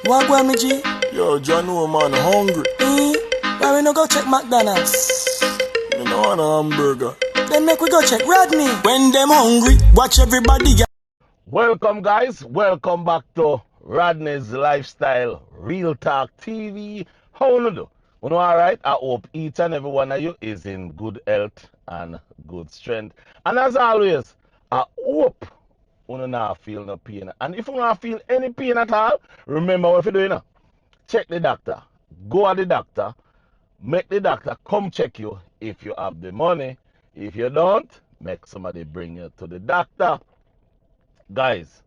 What go me G? Yo, John, no man, hungry. Why we no go check McDonald's? Me no want a hamburger. Then make we go check Rodney. When them hungry, watch everybody. Welcome guys, welcome back to Rodney's Lifestyle Real Talk TV. How you do? You know, alright? I hope each and every one of you is in good health and good strength. And as always, I hope you not feel no pain. And if you not feel any pain at all, remember what you're doing. Check the doctor. Go to the doctor. Make the doctor come check you if you have the money. If you don't, make somebody bring you to the doctor. Guys,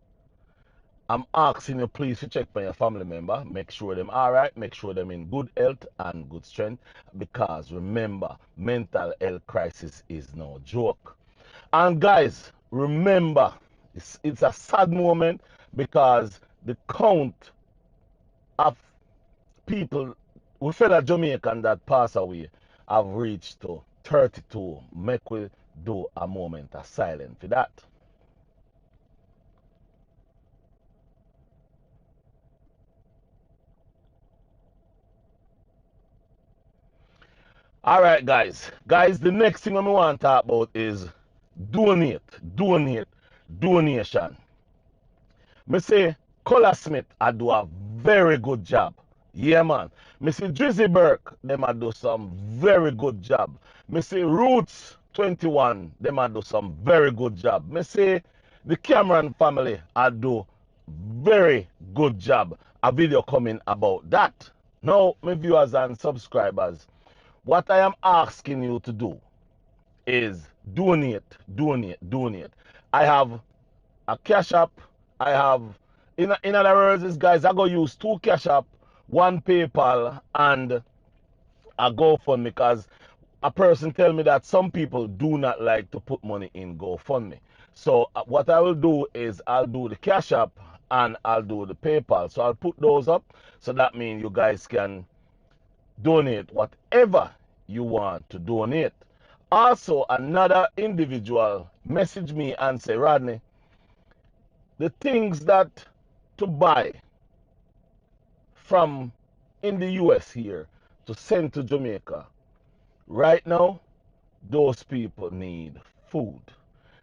I'm asking you please to check by your family member. Make sure them alright. Make sure them in good health and good strength. Because remember, mental health crisis is no joke. And guys, remember, it's a sad moment because the count of people, we fellow Jamaican that pass away, have reached to 32. Make we do a moment of silence for that. All right, guys. Guys, the next thing I want to talk about is donation. Me say Color Smith I do a very good job. Yeah, man. Me say Drizzy Burke, them I do some very good job. Me say Roots 21, them I do some very good job. Me say the Cameron family I do very good job. A video coming about that. Now, my viewers and subscribers, what I am asking you to do is donate. I have a Cash App. I have, in other words, guys, I go use 2 Cash App, 1 PayPal, and a GoFundMe because a person tell me that some people do not like to put money in GoFundMe. So what I will do is I'll do the Cash App and I'll do the PayPal. So I'll put those up. So that means you guys can donate whatever you want to donate. Also, another individual message me and say, Rodney, the things that to buy from in the US here to send to Jamaica, right now, those people need food.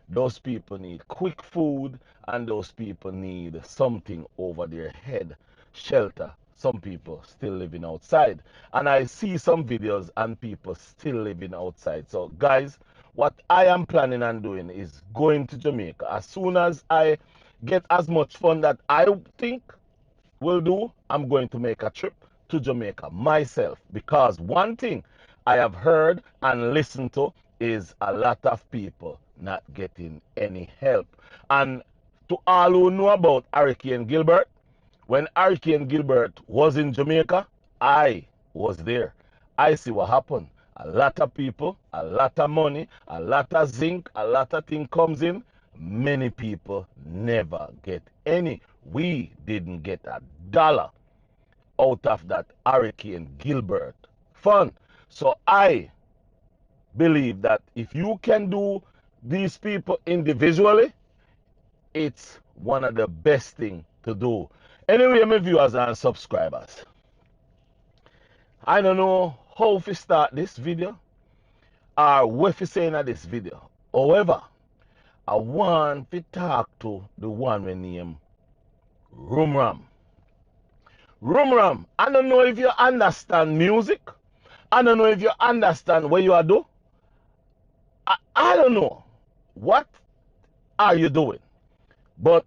Those people need quick food, and those people need something over their head, shelter. Some people still living outside, and I see some videos and people still living outside. So guys, what I am planning on doing is going to Jamaica. As soon as I get as much fun that I think will do, I'm going to make a trip to Jamaica myself, because one thing I have heard and listened to is a lot of people not getting any help. And to all who know about Hurricane Gilbert, when Hurricane Gilbert was in Jamaica, I was there. I see what happened. A lot of people, a lot of money, a lot of zinc, a lot of thing comes in. Many people never get any. We didn't get $1 out of that Hurricane Gilbert fund. So I believe that if you can do these people individually, it's one of the best things to do. Anyway, my viewers and subscribers, I don't know how to start this video or what to say in this video. However, I want to talk to the one we name RumRam. RumRam, I don't know if you understand music. I don't know if you understand what you are doing. I don't know what are you doing. But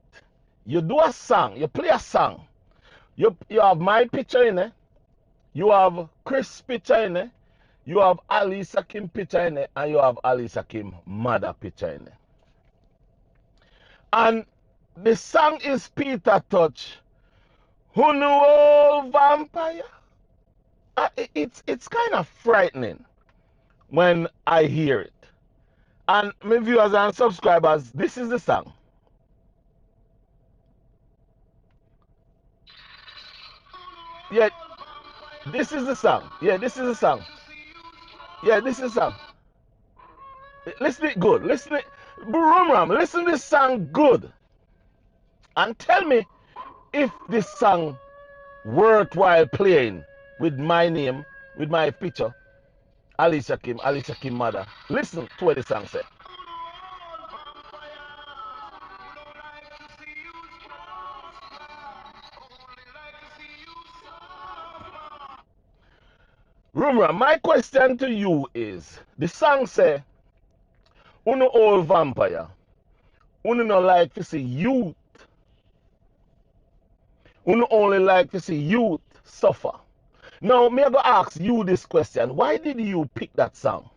you do a song, you play a song. You have my picture in it. You have Chris' picture in it. You have Alicia Kim picture in it. And you have Alicia Kim mother picture in it. And the song is Peter Touch. Who knew old vampire? It's kind of frightening when I hear it. And my viewers and subscribers, this is the song. Yeah, this is the song. Yeah, this is the song. Yeah, this is the song. Listen it good. Listen it. Rum Ram, listen this song good. And tell me if this song worthwhile playing with my name, with my picture, Alicia Kim mother. Listen to what the song said. RumRam, my question to you is, the song say, uno old vampire, uno no like to see youth, uno only like to see youth suffer. Now, me I go ask you this question, why did you pick that song?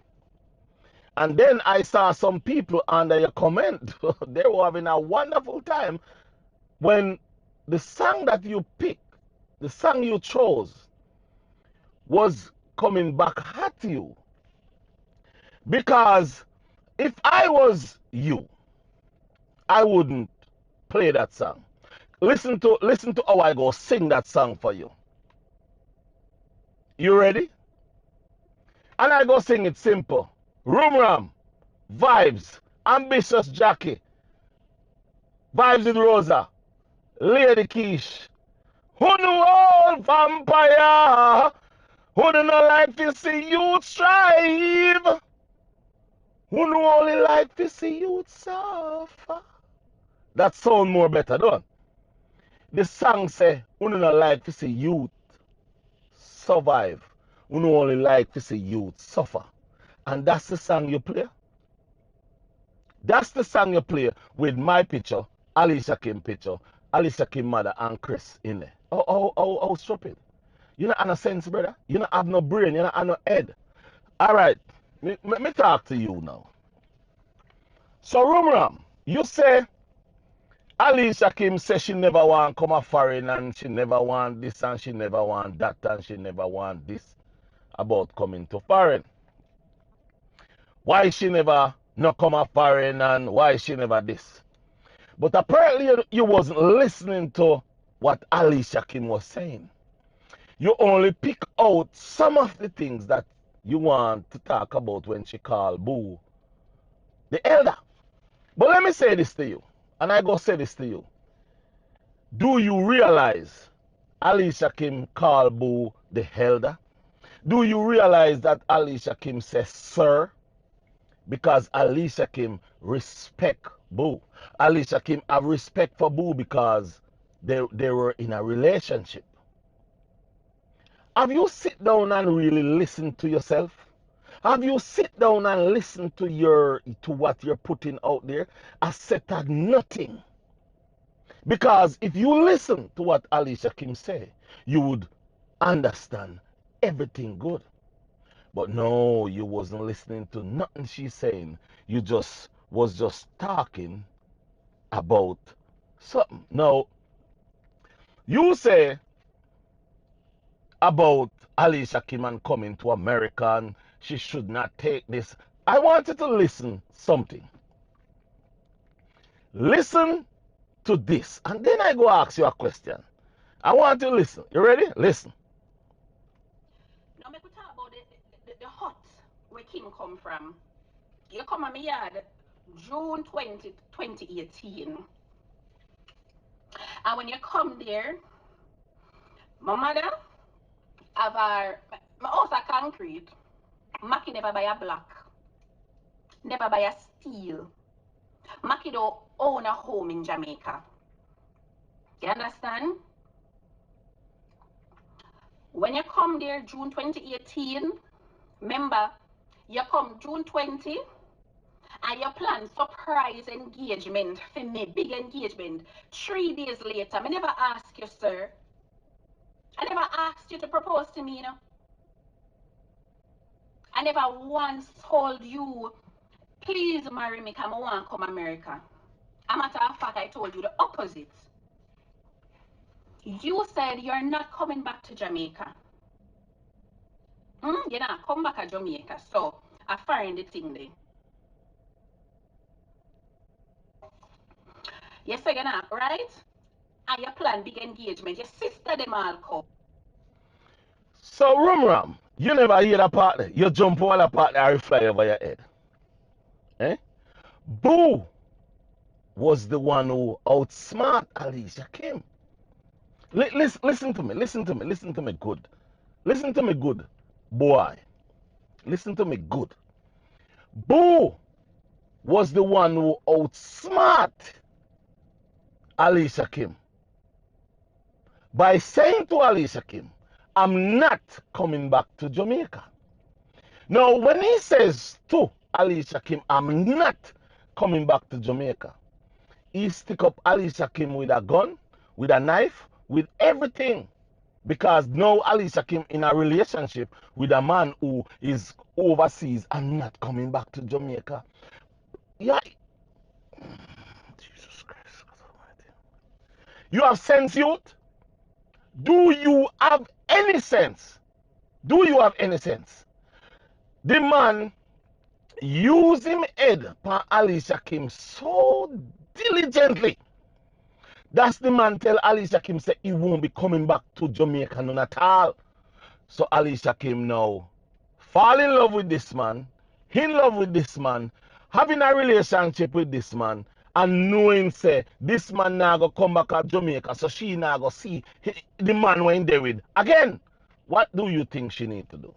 And then I saw some people under your comment, they were having a wonderful time when the song that you picked, the song you chose, was coming back at you. Because if I was you, I wouldn't play that song. Listen to how I go sing that song for you. You ready? And I go sing it simple. RumRam, vibes, ambitious Jackie, vibes with Rosa, Lady Quiche. Who know old vampire? Who do not like to see you strive? Who know only like to see you suffer? That sound more better, don't it? The song say, who do not like to see youth survive? Who know only like to see youth suffer? And that's the song you play. That's the song you play with my picture, Alicia Kim picture, Alicia Kim mother and Chris in there. Oh, stupid. You not have no sense, brother. You not have no brain. You not have no head. All right. Me talk to you now. So, RumRam, you say Alicia Kim says she never want come a foreign and she never want this and she never want that and she never want this about coming to foreign. Why she never not come a foreign and why she never this. But apparently you wasn't listening to what Alicia Kim was saying. You only pick out some of the things that you want to talk about when she called Boo the elder. But let me say this to you, and I go say this to you. Do you realize Alicia Kim called Boo the elder? Do you realize that Alicia Kim says sir? Because Alicia Kim respect Boo. Alicia Kim have respect for Boo because they were in a relationship. Have you sit down and really listen to yourself? Have you sit down and listen to what you're putting out there? I said that nothing. Because if you listen to what Alicia Kim say, you would understand everything good. But no, you wasn't listening to nothing she's saying. You was just talking about something. Now, you say about Alicia Kim and coming to America and she should not take this. I want you to listen something. Listen to this. And then I go ask you a question. I want you to listen. You ready? Listen. Now make we talk about the hut where Kim come from. You come on my yard June 20, 2018. And when you come there, my mother have my house a concrete. Maki never buy a block. Never buy a steel. Maki don't own a home in Jamaica. You understand? When you come there June 2018, remember, you come June 20 and you plan surprise engagement for me, big engagement. 3 days later, I never ask you, sir. I never asked you to propose to me, you know. I never once told you, please marry me because I want to come to America. As a matter of fact, I told you the opposite. You said you're not coming back to Jamaica. You're not come back to Jamaica. So I find the thing there. You say you're not, right? And you plan big engagement. Your sister them all come. So RumRam, you never hear that part there. You jump over that part there and fly over your head. Eh? Boo was the one who outsmart Alicia Kim. Listen to me. Listen to me. Listen to me good. Listen to me good, boy. Listen to me good. Boo was the one who outsmart Alicia Kim by saying to Alicia Kim, I'm not coming back to Jamaica. Now, when he says to Alicia Kim, I'm not coming back to Jamaica, he stick up Alicia Kim with a gun, with a knife, with everything. Because now Alicia Kim in a relationship with a man who is overseas and not coming back to Jamaica. Yeah. Jesus Christ. You have sense, youth? Do you have any sense? Do you have any sense? The man use him head for Alicia Kim so diligently. That's the man tell Alicia Kim say he won't be coming back to Jamaica none at all. So Alicia Kim now fall in love with this man, in love with this man, having a relationship with this man, and knowing say this man now go come back to Jamaica, so she now go see the man when there with. Again, what do you think she need to do?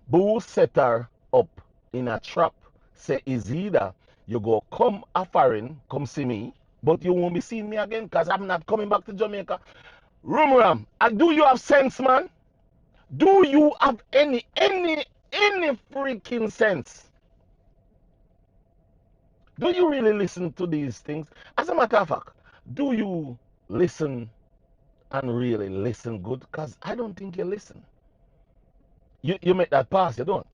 Boo set her up in a trap. Say is either you go come a foreign, come see me, but you won't be seeing me again because I'm not coming back to Jamaica. RumRam, do you have sense, man? Do you have any freaking sense? Do you really listen to these things? As a matter of fact, do you listen and really listen good? Because I don't think you listen. You make that pass, you don't.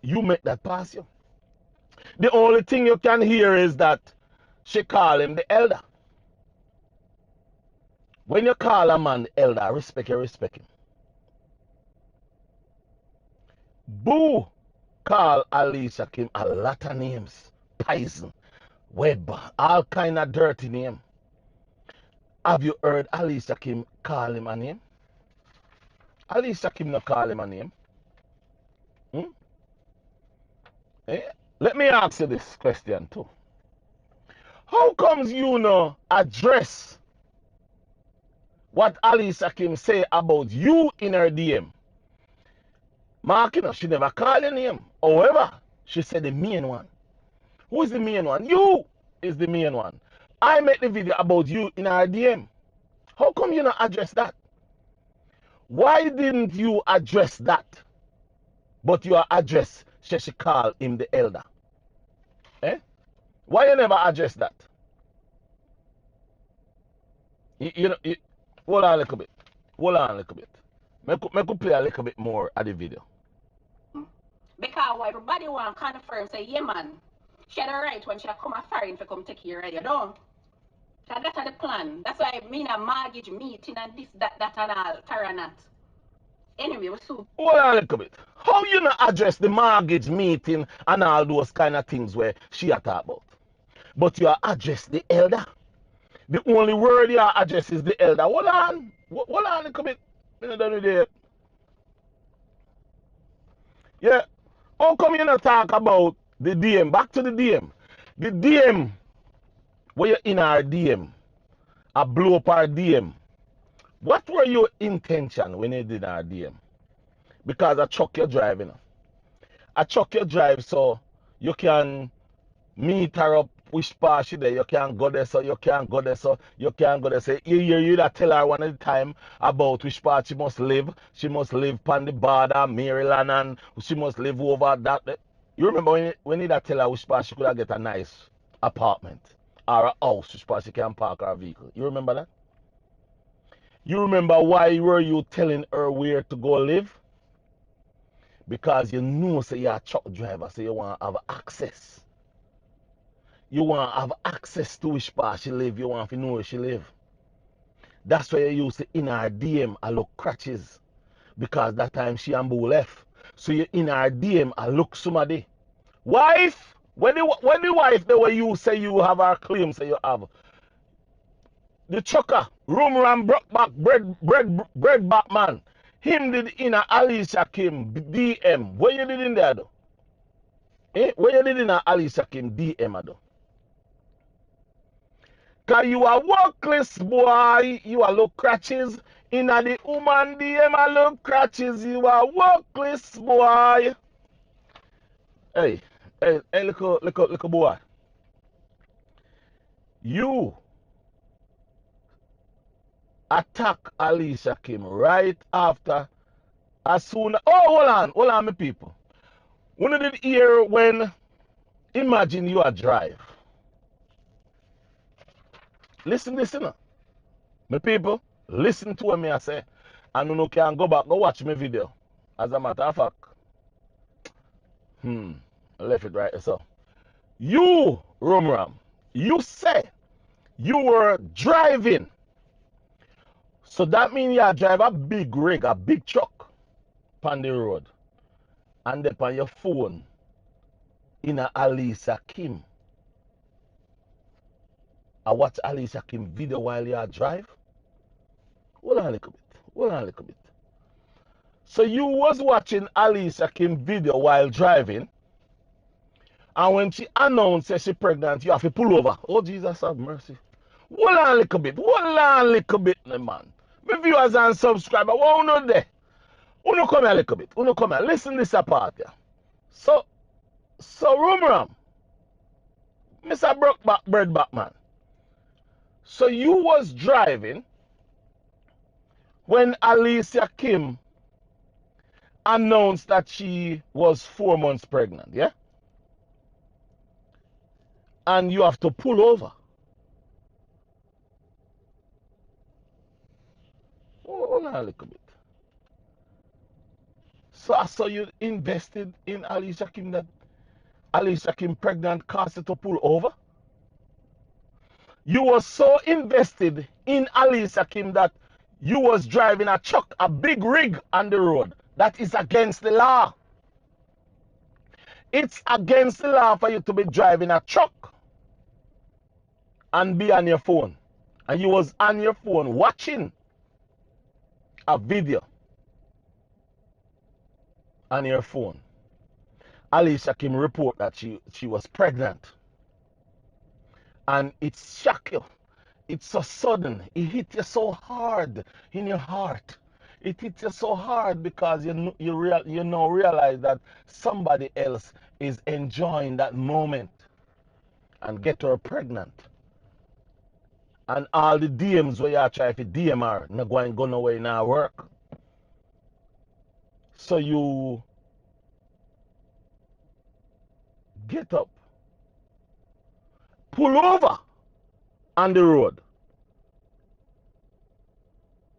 You make that pass, you. The only thing you can hear is that she call him the elder. When you call a man the elder, you respect him. Boo call Alicia Kim a lot of names. Poison, Web, all kind of dirty name. Have you heard Alicia Kim call him a name? Alicia Kim not call him a name. Eh? Let me ask you this question too. How comes you know address what Alicia Kim say about you in her DM? Mark, you know, she never called your name. However, she said the main one. Who is the main one? You is the main one. I made the video about you in her DM. How come you not address that? Why didn't you address that? But you address she call him the elder. Eh? Why you never address that? Hold on a little bit. Hold on a little bit. Make play a little bit more of the video. Because everybody want to confirm, say, yeah, man, she had a right when she come a foreign to come take care of you, don't? So that's the plan. That's why I mean a mortgage meeting and this, that, and all, Taranat. Anyway, we're so. Hold on a little bit. How you not address the mortgage meeting and all those kind of things where she a talk about? But you address the elder. The only word you address is the elder. Hold on a little bit. You don't do Yeah. How come you not talk about the DM? Back to the DM. The DM, where you in our DM, a blow up our DM. What were your intention when you did our DM? Because I truck you driving. I truck you drive so you can meet her up which part she there. You can't go there, so you can't go there, so you can't go there. So you that tell her one at a time about which part she must live. She must live on the border, Maryland, and she must live over that. You remember when you that tell her which part she could have get a nice apartment or a house which part she can park her vehicle. You remember that? You remember why were you telling her where to go live? Because you know say you're a truck driver, so you want to have access. You want to have access to which part she live. You want to know where she live. That's why you use it in her DM I look crutches. Because that time she and Boo left. So you in her DM I look somebody. Wife! When the wife the way you say you have her claim say you have. The trucker, RumRam back bread back man. Him did in a Alicia Kim DM. What you did in there though? What you did in a Alicia Kim DM though? Cause you a workless boy. You a look crutches. Inna the woman DM a look crutches. You a workless boy. Hey, hey, look, boy. You attack Alicia Kim right after, as soon. Oh, hold on, my people. When you did hear when, imagine you a drive. Listen, my people. Listen to what me I say. And you can go back, go watch my video. As a matter of fact, I left it right. So, you, RumRam, you say you were driving. So that means you drive a big rig, a big truck on the road. And then on your phone, in a Alicia Kim. I watch Alicia Kim video while you drive. Hold on a little bit. So you was watching Alicia Kim video while driving. And when she announced that she's pregnant, you have to pull over. Oh, Jesus have mercy. Hold on a little bit, man. My viewers and subscribers, what you there? You come here a little bit. You come here. Listen to this apart here. So RumRam, Mr. Brokeback Breadback man. So you was driving when Alicia Kim announced that she was 4 months pregnant, yeah? And you have to pull over. Hold on a little bit. So I saw you invested in Alicia Kim, that Alicia Kim pregnant caused you to pull over? You were so invested in Alicia Kim that you was driving a truck, a big rig on the road. That is against the law. It's against the law for you to be driving a truck and be on your phone. And you was on your phone watching a video on your phone. Alicia Kim report that she was pregnant. And it shocked you. It's so sudden. It hit you so hard in your heart. It hit you so hard because you now realize that somebody else is enjoying that moment and get her pregnant. And all the DMs where you try to DM her, not going to go nowhere in our work. So you get up, pull over on the road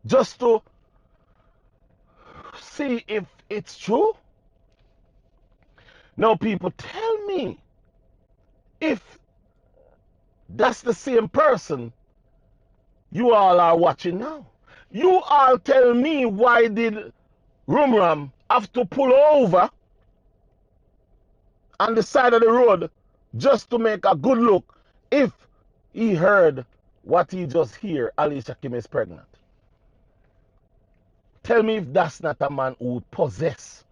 just to see if it's true. Now, people, tell me if that's the same person you all are watching now. You all tell me, why did RumRam have to pull over on the side of the road just to make a good look if he heard what he just hear, Alicia Kim is pregnant? Tell me if that's not a man who possessed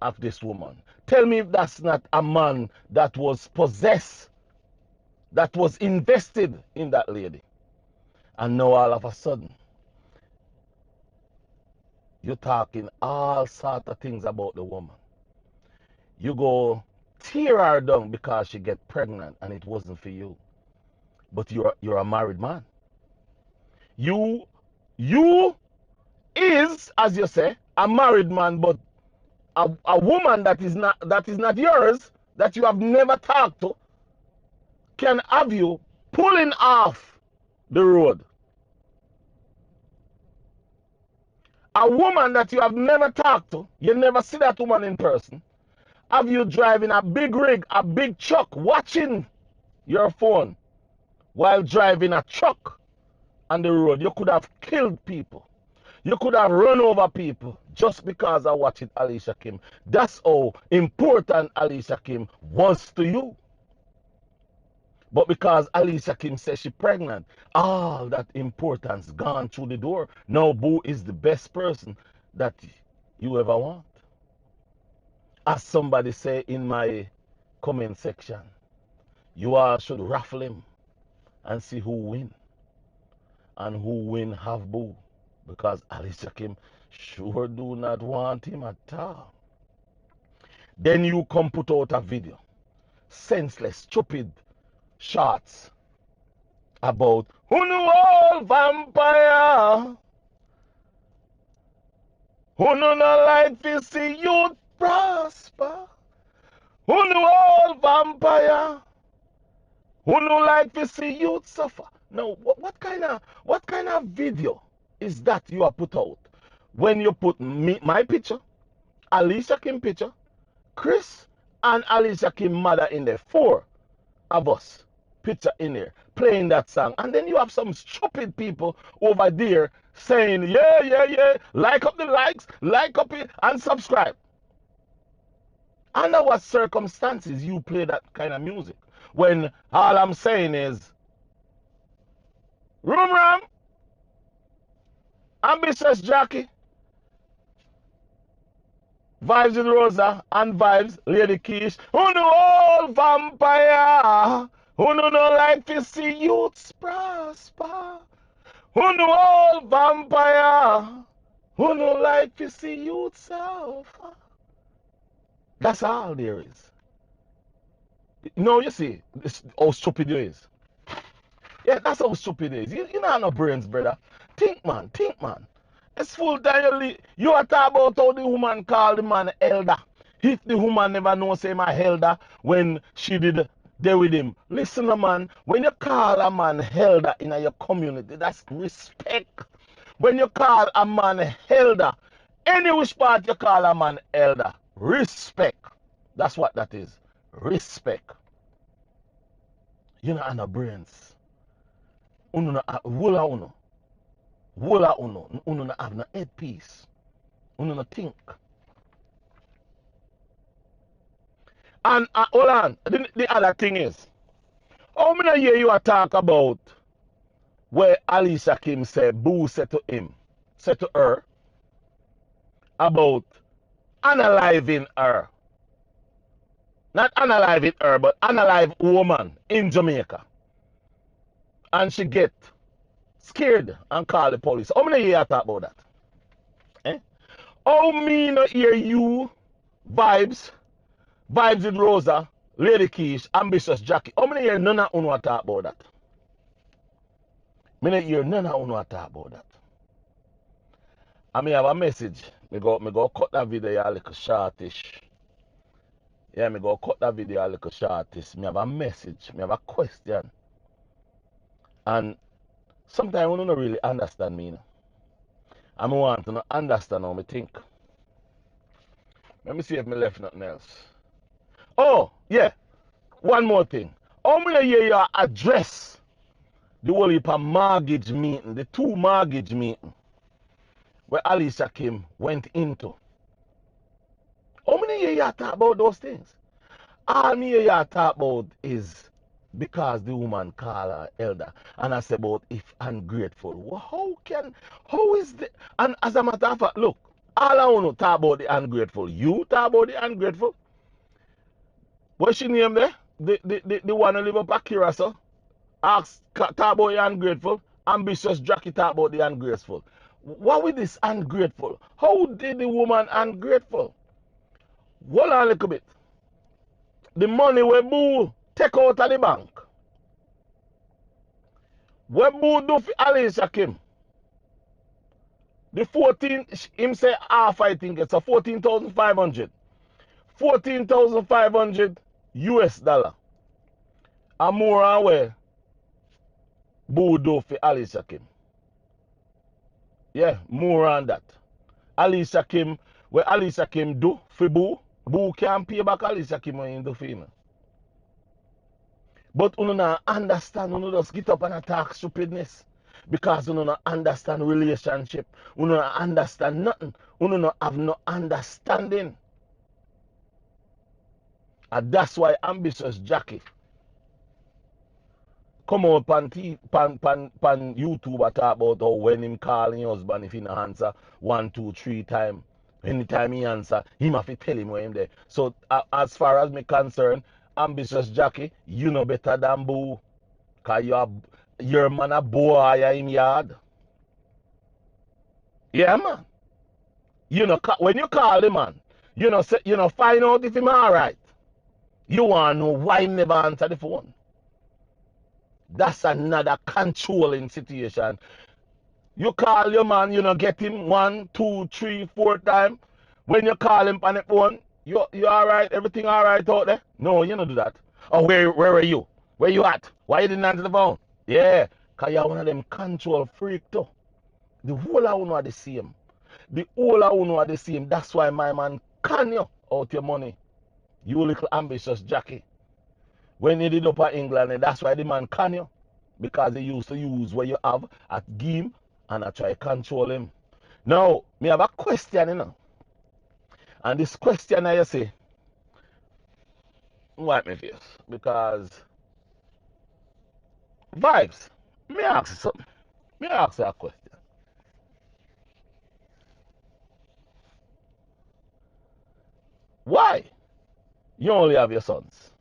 of this woman. Tell me if that's not a man that was possessed, that was invested in that lady. And now all of a sudden, you're talking all sort of things about the woman. You go tear her down because she get pregnant and it wasn't for you. But you're a married man. You is, as you say, a married man, but a woman that is not yours, that you have never talked to, can have you pulling off the road. A woman that you have never talked to, you never see that woman in person, have you driving a big rig, a big truck, watching your phone while driving a truck on the road. You could have killed people. You could have run over people just because I watched Alicia Kim. That's how important Alicia Kim was to you. But because Alicia Kim says she's pregnant, all that importance gone through the door. Now Boo is the best person that you ever want. As somebody say in my comment section, you all should raffle him. and see who win. And who win have boo. Because Alicia Kim sure do not want him at all. Then you come put out a video. Senseless, stupid shots about who know all vampire. Who know no like to see you prosper. Who know all vampire. Who know like to see you suffer. Now, what kind of video is that you are put out when you put my picture, Alicia Kim picture, Chris and Alicia Kim mother in there, 4 of us picture in there playing that song, and then you have some stupid people over there saying yeah, like up the likes, like up it and subscribe. Under what circumstances you play that kind of music when all I'm saying is RumRam, Ambitious Jackie, Vibes with Rosa and Vibes, Lady Keish, who know all vampire, who know no like to see youths prosper, who know all vampire, who know like to see youths suffer. That's all there is. No, you see, this, how stupid you is. Yeah, that's how stupid it is. You know no brains, brother. Think, man, think, man. It's full time you are talking about how the woman called the man elder. If the woman never know say my elder when she did there with him. Listen, man, when you call a man elder in your community, that's respect. When you call a man elder, any which part you call a man elder, respect. That's what that is. Respect. You know, no brains. Uno na wula uno. Wula uno. Uno na have no headpiece. Uno na think. And hold on. The other thing is, how many hear you talk about where Alicia Kim said, Boo said to him, said to her, about analyzing her. Not analyzing her, but analyze woman in Jamaica. And she get scared and call the police. How many hear you talk about that? Eh? How me not hear you, Vibes with Rosa, Lady Keish, Ambitious Jackie. How many hear none of you talk about that? Me not hear none of you talk about that. I may have a message. Me go cut that video a little shortish. Yeah, me go cut that video a little shortish. Me have a message. Me have a question. And sometimes you don't really understand me. I want to understand how me think. Let me see if me left nothing else. Oh, yeah. One more thing. How many hear you address the whole heap of mortgage meeting, the 2 mortgage meeting where Alicia Kim went into? How many hear you talk about those things? All me hear you talk about is because the woman called her elder. And I say about if ungrateful. Well, how is the, and as a matter of fact, look, all I want to talk about the ungrateful. You talk about the ungrateful? What's she name there? The one who live up at Curacao. Ask, talk about the ungrateful. Ambitious Jackie talk about the ungrateful. What with this ungrateful? How did the woman ungrateful? Hold on a little bit. The money we Boo take out of the bank. What Boo do for Alicia Kim? The 14, him say half I think it's a 14,500. 14,500 US dollar. And more and where Boo do for Alicia Kim. Yeah, more on that. Alicia Kim, what Alicia Kim do for Boo, Boo can't pay back Alicia Kim when he do for him. But you don't understand, you just get up and attack stupidness. Because you don't understand relationship. You don't understand nothing. You don't have no understanding. And that's why Ambitious Jackie come out pan YouTube and talk about how when him call his husband if he no answer 1, 2, 3 times. Anytime he answer, him have to tell him where him there. So as far as me concerned, Ambitious Jackie, you know better than Boo. Cause your man a boy in yard. Yeah, man. You know, when you call the man, find out if him alright. You want to know why he never answer the phone. That's another controlling situation. You call your man, get him 1, 2, 3, 4 times. When you call him on the phone, you alright, everything alright out there? No, you don't do that. Oh, where are you? Where you at? Why you didn't answer the phone? Yeah, because you're one of them control freak too. The whole of you are the same. The whole of you are the same. That's why my man can you out your money. You little ambitious Jackie. When he did up at England, that's why the man can you. Because he used to use what you have at game and I try to control him. Now, me have a question, And this question I say, wipe my face. Because vibes, me ask you something. Me ask you a question. Why you only have your sons?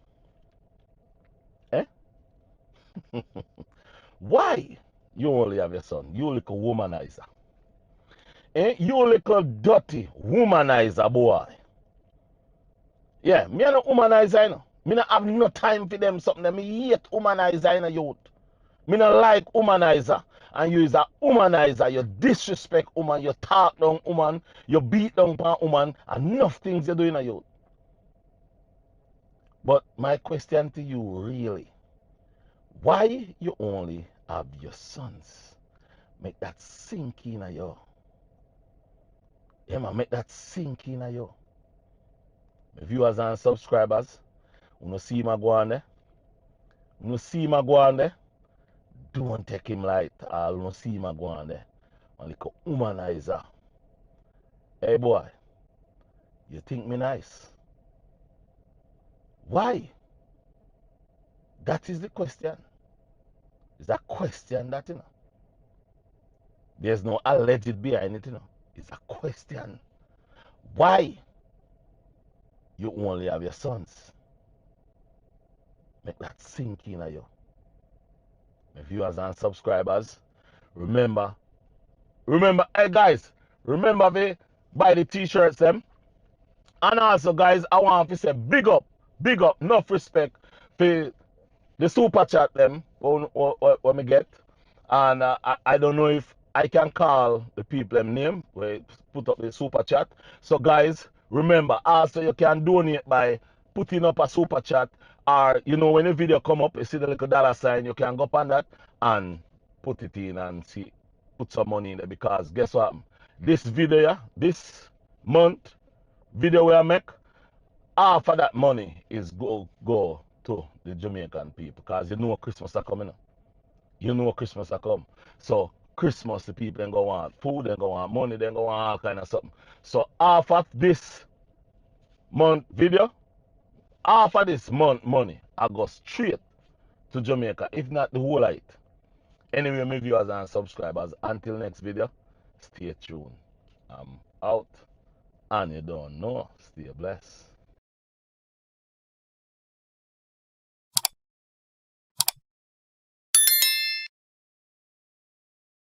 Eh? Why you only have your son? You little womanizer. Eh? You little dirty womanizer boy. Yeah, me a no womanizer, Me not have no time for them something. Me hate womanizer, youth. Me not like womanizer. And you is a womanizer. You disrespect woman. You talk down woman. You beat down woman. Enough things you do in a youth. But my question to you really, why you only have your sons? Make that sink in a you. Yeah, man, make that sink in a you. My viewers and subscribers, when you see my go on there, when you see my go on there, don't take him light. When you see my go on there, one little womanizer. Hey boy, you think me nice? Why? That is the question. It's a question that, There's no alleged behind it, It's a question. Why you only have your sons? Make that sink in you. My viewers and subscribers, remember, hey guys, remember to buy the t-shirts them. And also guys, I want to say big up, enough respect for the super chat them when we get. And I don't know if I can call the people them name where put up the super chat. So guys, remember also you can donate by putting up a super chat, or when the video come up, you see the little dollar sign, you can go up on that and put it in and see, put some money in there. Because guess what? This video, this month video we make, half of that money is go to the Jamaican people, because Christmas are coming up. Christmas are come. So Christmas, the people then go want food, then go want money, then go want all kind of something. So half of this month video, half of this month money, I go straight to Jamaica, if not the whole of it. Anyway, my viewers and subscribers, until next video, stay tuned. I'm out, and you don't know, stay blessed.